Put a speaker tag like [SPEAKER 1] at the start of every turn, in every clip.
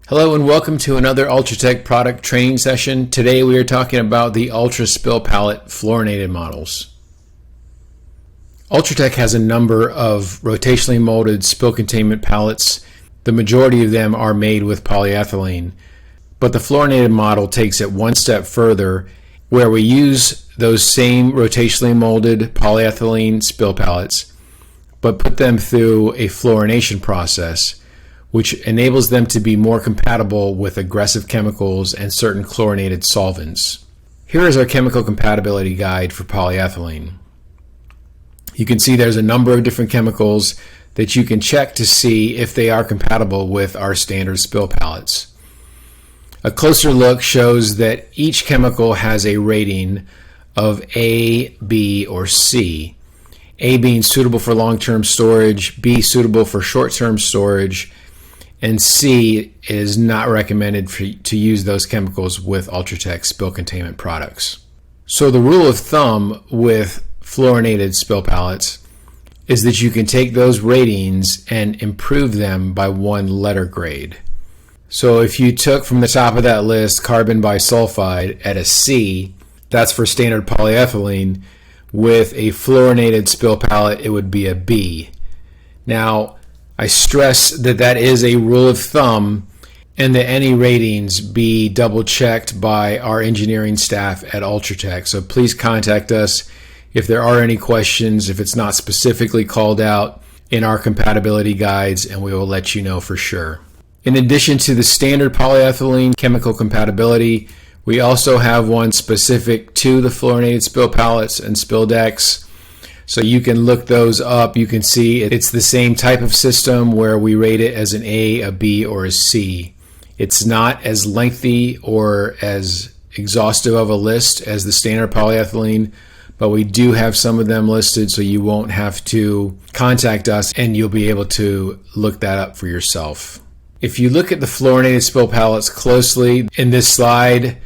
[SPEAKER 1] Hello and welcome to another UltraTech product training session. Today we are talking about the Ultra-Spill Pallet fluorinated models. UltraTech has a number of rotationally molded spill containment pallets. The majority of them are made with polyethylene, but the fluorinated model takes it one step further, where we use those same rotationally molded polyethylene spill pallets, but put them through a fluorination process, which enables them to be more compatible with aggressive chemicals and certain chlorinated solvents. Here is our chemical compatibility guide for polyethylene. You can see there's a number of different chemicals that you can check to see if they are compatible with our standard spill pallets. A closer look shows that each chemical has a rating of A, B, or C. A being suitable for long-term storage, B suitable for short-term storage, and C is not recommended to use those chemicals with UltraTech spill containment products. So the rule of thumb with fluorinated spill pallets is that you can take those ratings and improve them by one letter grade. So if you took from the top of that list carbon bisulfide at a C, that's for standard polyethylene. With a fluorinated spill pallet, it would be a B. Now, I stress that that is a rule of thumb and that any ratings be double checked by our engineering staff at UltraTech. So please contact us if there are any questions, if it's not specifically called out in our compatibility guides, and we will let you know for sure. In addition to the standard polyethylene chemical compatibility, we also have one specific to the fluorinated spill pallets and spill decks. So you can look those up. You can see it's the same type of system where we rate it as an A, a B, or a C. It's not as lengthy or as exhaustive of a list as the standard polyethylene, but we do have some of them listed, so you won't have to contact us and you'll be able to look that up for yourself. If you look at the fluorinated spill pallets closely, in this slide,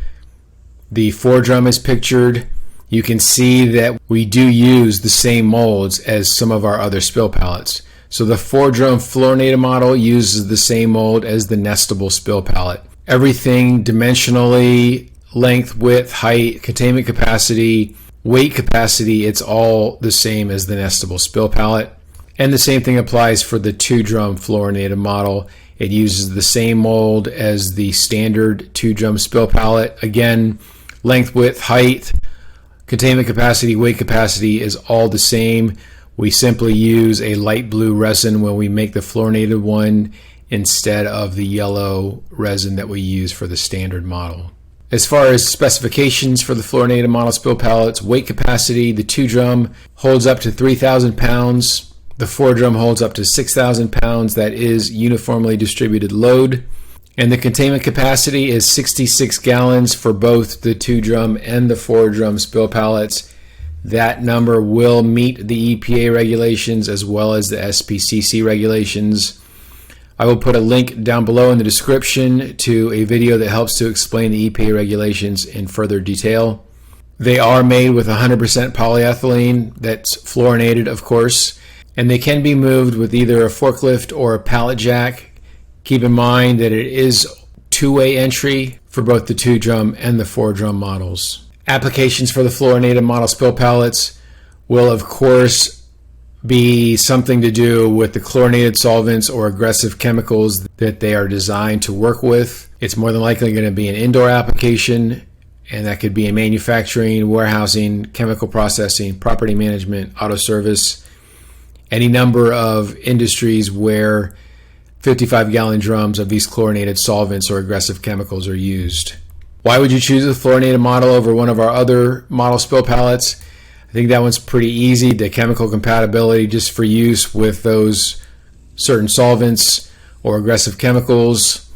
[SPEAKER 1] the foredrum is pictured. You can see that we do use the same molds as some of our other spill pallets. So the foredrum fluorinated model uses the same mold as the nestable spill pallet. Everything dimensionally, length, width, height, containment capacity, weight capacity, it's all the same as the nestable spill pallet. And the same thing applies for the 2-drum fluorinated model. It uses the same mold as the standard 2-drum spill pallet. Again, length, width, height, containment capacity, weight capacity is all the same. We simply use a light blue resin when we make the fluorinated one instead of the yellow resin that we use for the standard model. As far as specifications for the fluorinated model spill pallets, weight capacity, the 2-drum holds up to 3,000 pounds. The 4-drum holds up to 6,000 pounds. That is uniformly distributed load. And the containment capacity is 66 gallons for both the 2-drum and the 4-drum spill pallets. That number will meet the EPA regulations as well as the SPCC regulations. I will put a link down below in the description to a video that helps to explain the EPA regulations in further detail. They are made with 100% polyethylene, that's fluorinated of course, and they can be moved with either a forklift or a pallet jack. Keep in mind that it is two-way entry for both the 2-drum and the 4-drum models. Applications for the fluorinated model spill pallets will of course be something to do with the chlorinated solvents or aggressive chemicals that they are designed to work with. It's more than likely going to be an indoor application, and that could be in manufacturing, warehousing, chemical processing, property management, auto service, any number of industries where 55-gallon drums of these chlorinated solvents or aggressive chemicals are used. Why would you choose the fluorinated model over one of our other model spill pallets? I think that one's pretty easy. The chemical compatibility just for use with those certain solvents or aggressive chemicals.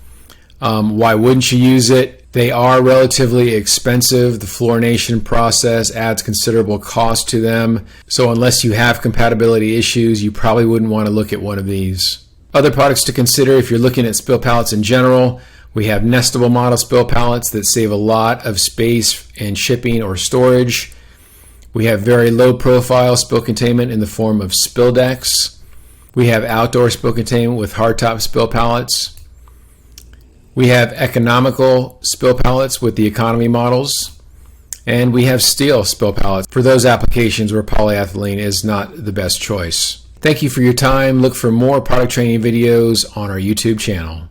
[SPEAKER 1] Why wouldn't you use it? They are relatively expensive. The fluorination process adds considerable cost to them. So unless you have compatibility issues, you probably wouldn't want to look at one of these. Other products to consider if you're looking at spill pallets in general, we have nestable model spill pallets that save a lot of space in shipping or storage. We have very low profile spill containment in the form of spill decks. We have outdoor spill containment with hardtop spill pallets. We have economical spill pallets with the economy models, and we have steel spill pallets for those applications where polyethylene is not the best choice. Thank you for your time. Look for more product training videos on our YouTube channel.